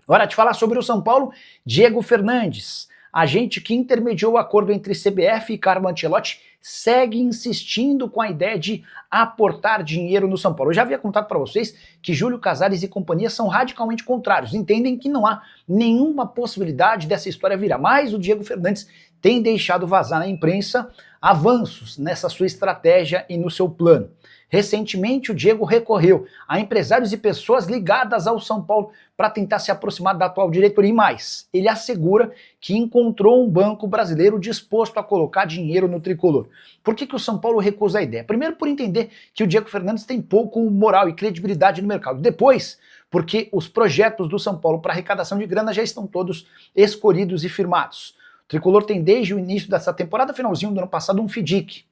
Hora de falar sobre o São Paulo, Diego Fernandes. Agente que intermediou o acordo entre CBF e Carlo Ancelotti segue insistindo com a ideia de aportar dinheiro no São Paulo. Eu já havia contado para vocês que Júlio Casares e companhia são radicalmente contrários, entendem que não há nenhuma possibilidade dessa história virar, mas o Diego Fernandes tem deixado vazar na imprensa avanços nessa sua estratégia e no seu plano. Recentemente, o Diego recorreu a empresários e pessoas ligadas ao São Paulo para tentar se aproximar da atual diretoria. E mais, ele assegura que encontrou um banco brasileiro disposto a colocar dinheiro no tricolor. Por que o São Paulo recusa a ideia? Primeiro, por entender que o Diego Fernandes tem pouco moral e credibilidade no mercado. Depois, porque os projetos do São Paulo para arrecadação de grana já estão todos escolhidos e firmados. O tricolor tem desde o início dessa temporada, finalzinho do ano passado, um FDIC,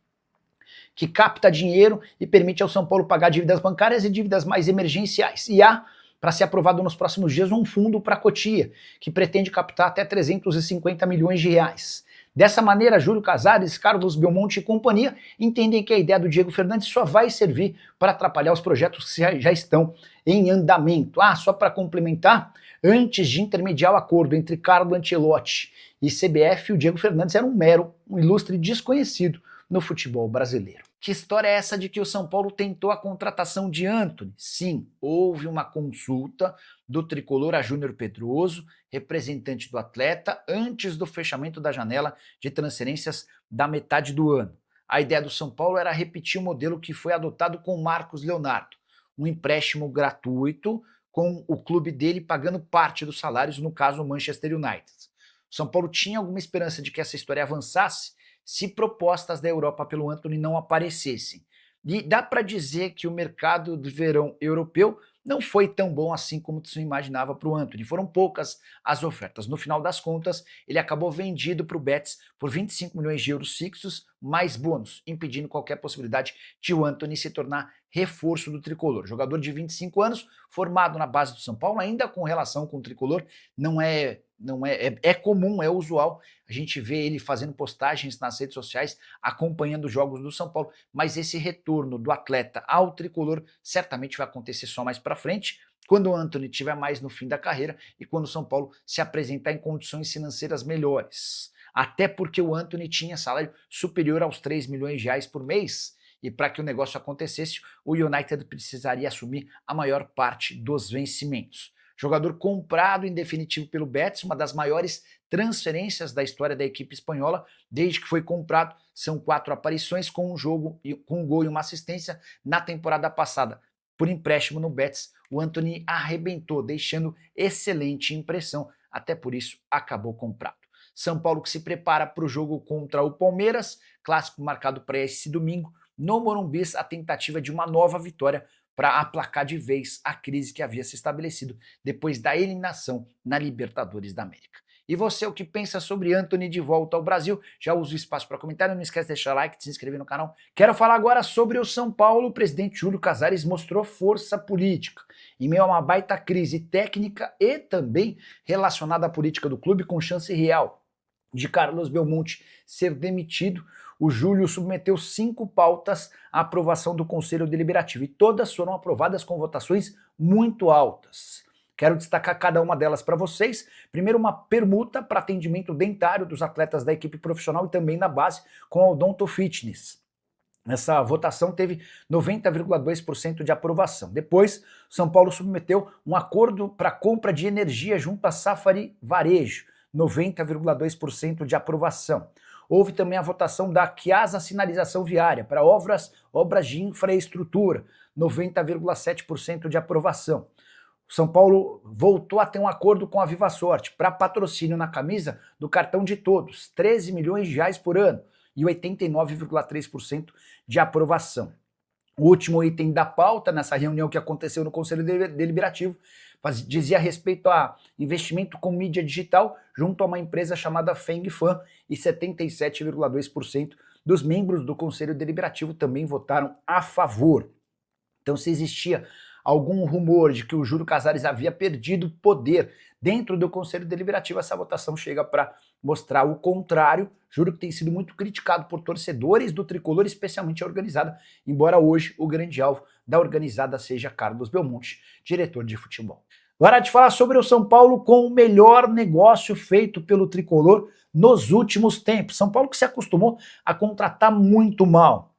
que capta dinheiro e permite ao São Paulo pagar dívidas bancárias e dívidas mais emergenciais. E há, para ser aprovado nos próximos dias, um fundo para a Cotia, que pretende captar até 350 milhões de reais. Dessa maneira, Júlio Casares, Carlos Belmonte e companhia entendem que a ideia do Diego Fernandes só vai servir para atrapalhar os projetos que já estão em andamento. Só para complementar, antes de intermediar o acordo entre Carlo Ancelotti e CBF, o Diego Fernandes era um ilustre desconhecido no futebol brasileiro. Que história é essa de que o São Paulo tentou a contratação de Antony? Sim, houve uma consulta do tricolor a Júnior Pedroso, representante do atleta, antes do fechamento da janela de transferências da metade do ano. A ideia do São Paulo era repetir o modelo que foi adotado com Marcos Leonardo, um empréstimo gratuito com o clube dele pagando parte dos salários, no caso o Manchester United. O São Paulo tinha alguma esperança de que essa história avançasse se propostas da Europa pelo Antony não aparecessem. E dá para dizer que o mercado de verão europeu não foi tão bom assim como se imaginava para o Antony. Foram poucas as ofertas. No final das contas, ele acabou vendido para o Betis por 25 milhões de euros fixos, mais bônus, impedindo qualquer possibilidade de o Antony se tornar reforço do tricolor. Jogador de 25 anos, formado na base do São Paulo, ainda com relação com o tricolor, é comum, é usual a gente ver ele fazendo postagens nas redes sociais, acompanhando os jogos do São Paulo, mas esse retorno do atleta ao tricolor certamente vai acontecer só mais para frente, quando o Antony estiver mais no fim da carreira e quando o São Paulo se apresentar em condições financeiras melhores. Até porque o Antony tinha salário superior aos 3 milhões de reais por mês, e para que o negócio acontecesse, o United precisaria assumir a maior parte dos vencimentos. Jogador comprado em definitivo pelo Betis, uma das maiores transferências da história da equipe espanhola, desde que foi comprado. São 4 aparições com um gol e uma assistência na temporada passada. Por empréstimo no Betis, o Antony arrebentou, deixando excelente impressão, até por isso acabou comprado. São Paulo que se prepara para o jogo contra o Palmeiras, clássico marcado para esse domingo, no Morumbi, a tentativa de uma nova vitória para aplacar de vez a crise que havia se estabelecido depois da eliminação na Libertadores da América. E você, o que pensa sobre Antony de volta ao Brasil? Já usa o espaço para comentário, não esquece de deixar like, de se inscrever no canal. Quero falar agora sobre o São Paulo. O presidente Júlio Casares mostrou força política em meio a uma baita crise técnica e também relacionada à política do clube, com chance real de Carlos Belmonte ser demitido. O Júlio submeteu 5 pautas à aprovação do Conselho Deliberativo e todas foram aprovadas com votações muito altas. Quero destacar cada uma delas para vocês. Primeiro, uma permuta para atendimento dentário dos atletas da equipe profissional e também na base com a Odonto Fitness. Essa votação teve 90,2% de aprovação. Depois, São Paulo submeteu um acordo para compra de energia junto à Safari Varejo, 90,2% de aprovação. Houve também a votação da Chiasa Sinalização Viária para obras de infraestrutura, 90,7% de aprovação. São Paulo voltou a ter um acordo com a Viva Sorte para patrocínio na camisa do cartão de todos, 13 milhões de reais por ano e 89,3% de aprovação. O último item da pauta nessa reunião que aconteceu no Conselho Deliberativo dizia respeito a investimento com mídia digital junto a uma empresa chamada FengFan e 77,2% dos membros do Conselho Deliberativo também votaram a favor. Então, se existia algum rumor de que o Júlio Casares havia perdido poder dentro do Conselho Deliberativo, essa votação chega para mostrar o contrário. Júlio que tem sido muito criticado por torcedores do tricolor, especialmente a organizada, embora hoje o grande alvo da organizada seja Carlos Belmonte, diretor de futebol. Hora de falar sobre o São Paulo com o melhor negócio feito pelo Tricolor nos últimos tempos. São Paulo que se acostumou a contratar muito mal.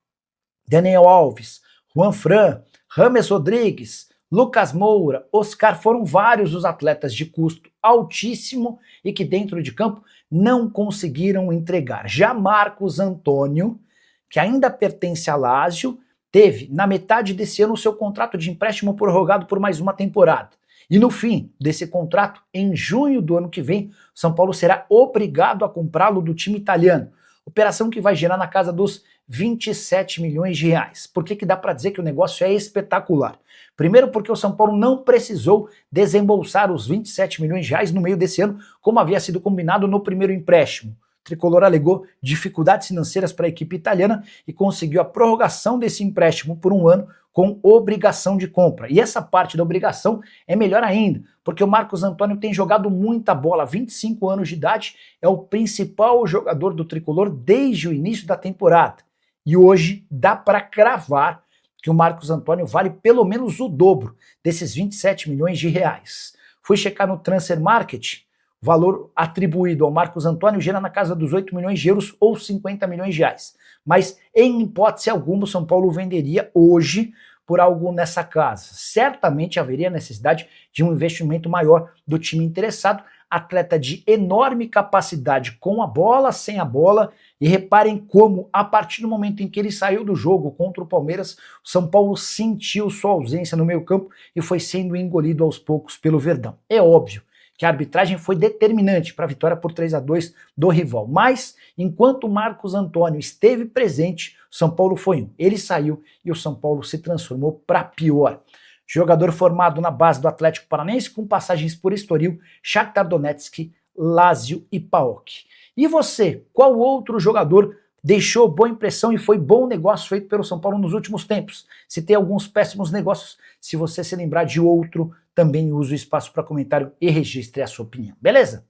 Daniel Alves, Juan Fran, James Rodrigues, Lucas Moura, Oscar, foram vários os atletas de custo altíssimo e que dentro de campo não conseguiram entregar. Já Marcos Antônio, que ainda pertence a Lazio, teve na metade desse ano o seu contrato de empréstimo prorrogado por mais uma temporada. E no fim desse contrato, em junho do ano que vem, São Paulo será obrigado a comprá-lo do time italiano. Operação que vai gerar na casa dos 27 milhões de reais. Por que dá para dizer que o negócio é espetacular? Primeiro porque o São Paulo não precisou desembolsar os 27 milhões de reais no meio desse ano, como havia sido combinado no primeiro empréstimo. O Tricolor alegou dificuldades financeiras para a equipe italiana e conseguiu a prorrogação desse empréstimo por um ano com obrigação de compra. E essa parte da obrigação é melhor ainda, porque o Marcos Antônio tem jogado muita bola, 25 anos de idade, é o principal jogador do Tricolor desde o início da temporada. E hoje dá para cravar que o Marcos Antônio vale pelo menos o dobro desses 27 milhões de reais. Fui checar no Transfer Market, o valor atribuído ao Marcos Antônio gira na casa dos 8 milhões de euros ou 50 milhões de reais. Mas, em hipótese alguma, o São Paulo venderia hoje por algo nessa casa. Certamente haveria necessidade de um investimento maior do time interessado, atleta de enorme capacidade com a bola, sem a bola, e reparem como, a partir do momento em que ele saiu do jogo contra o Palmeiras, o São Paulo sentiu sua ausência no meio-campo e foi sendo engolido aos poucos pelo Verdão. É óbvio que a arbitragem foi determinante para a vitória por 3-2 do rival. Mas, enquanto o Marcos Antônio esteve presente, o São Paulo foi um. Ele saiu e o São Paulo se transformou para pior. Jogador formado na base do Atlético Paranaense, com passagens por Estoril, Shakhtar Donetsk, Lazio e PAOK. E você, qual outro jogador deixou boa impressão e foi bom negócio feito pelo São Paulo nos últimos tempos? Se tem alguns péssimos negócios, se você se lembrar de outro, também use o espaço para comentário e registre a sua opinião, beleza?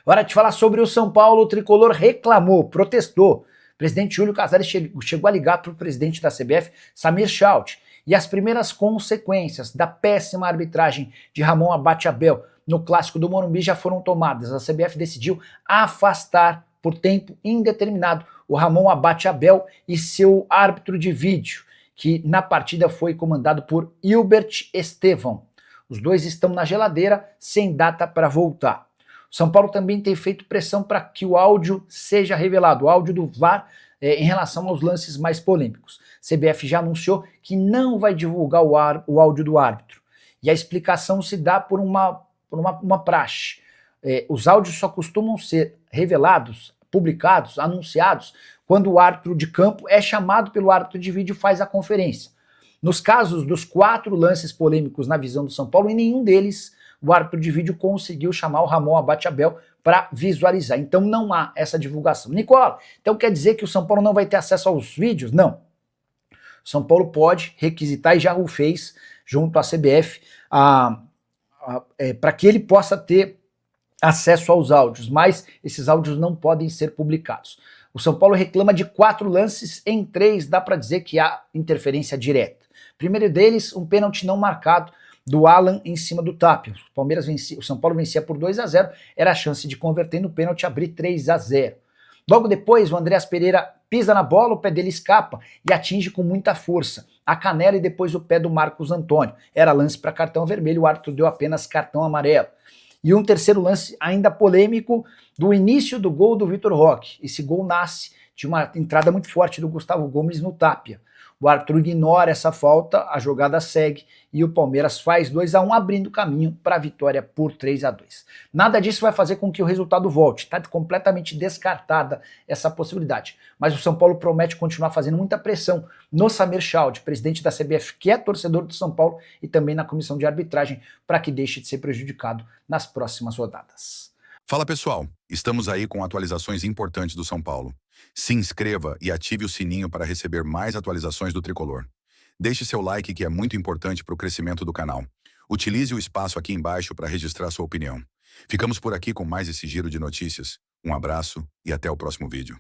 Hora de falar sobre o São Paulo. O Tricolor reclamou, protestou. O presidente Júlio Casares chegou a ligar para o presidente da CBF, Samir Schaut, e as primeiras consequências da péssima arbitragem de Ramon Abate Abel no Clássico do Morumbi já foram tomadas. A CBF decidiu afastar por tempo indeterminado o Ramon Abate Abel e seu árbitro de vídeo, que na partida foi comandado por Hilbert Estevão. Os dois estão na geladeira, sem data para voltar. O São Paulo também tem feito pressão para que o áudio seja revelado, o áudio do VAR em relação aos lances mais polêmicos. A CBF já anunciou que não vai divulgar o áudio do árbitro. E a explicação se dá por uma praxe. Os áudios só costumam ser revelados, publicados, anunciados, quando o árbitro de campo é chamado pelo árbitro de vídeo e faz a conferência. Nos casos dos 4 lances polêmicos na visão do São Paulo, em nenhum deles o árbitro de vídeo conseguiu chamar o Ramon Abate Abel para visualizar. Então não há essa divulgação. Nicola, então quer dizer que o São Paulo não vai ter acesso aos vídeos? Não. O São Paulo pode requisitar, e já o fez junto à CBF, para que ele possa ter acesso aos áudios, mas esses áudios não podem ser publicados. O São Paulo reclama de 4 lances, em 3 dá para dizer que há interferência direta. Primeiro deles, um pênalti não marcado do Alan em cima do Tapia. O São Paulo vencia por 2-0, era a chance de converter no pênalti e abrir 3-0. Logo depois, o Andreas Pereira pisa na bola, o pé dele escapa e atinge com muita força a canela e depois o pé do Marcos Antônio. Era lance para cartão vermelho, o árbitro deu apenas cartão amarelo. E um terceiro lance ainda polêmico do início do gol do Vitor Roque. Esse gol nasce de uma entrada muito forte do Gustavo Gomes no Tapia. O árbitro ignora essa falta, a jogada segue e o Palmeiras faz 2-1, abrindo caminho para a vitória por 3-2. Nada disso vai fazer com que o resultado volte, está completamente descartada essa possibilidade. Mas o São Paulo promete continuar fazendo muita pressão no Samir Schaut, presidente da CBF, que é torcedor do São Paulo, e também na comissão de arbitragem, para que deixe de ser prejudicado nas próximas rodadas. Fala pessoal, estamos aí com atualizações importantes do São Paulo. Se inscreva e ative o sininho para receber mais atualizações do Tricolor. Deixe seu like, que é muito importante para o crescimento do canal. Utilize o espaço aqui embaixo para registrar sua opinião. Ficamos por aqui com mais esse giro de notícias. Um abraço e até o próximo vídeo.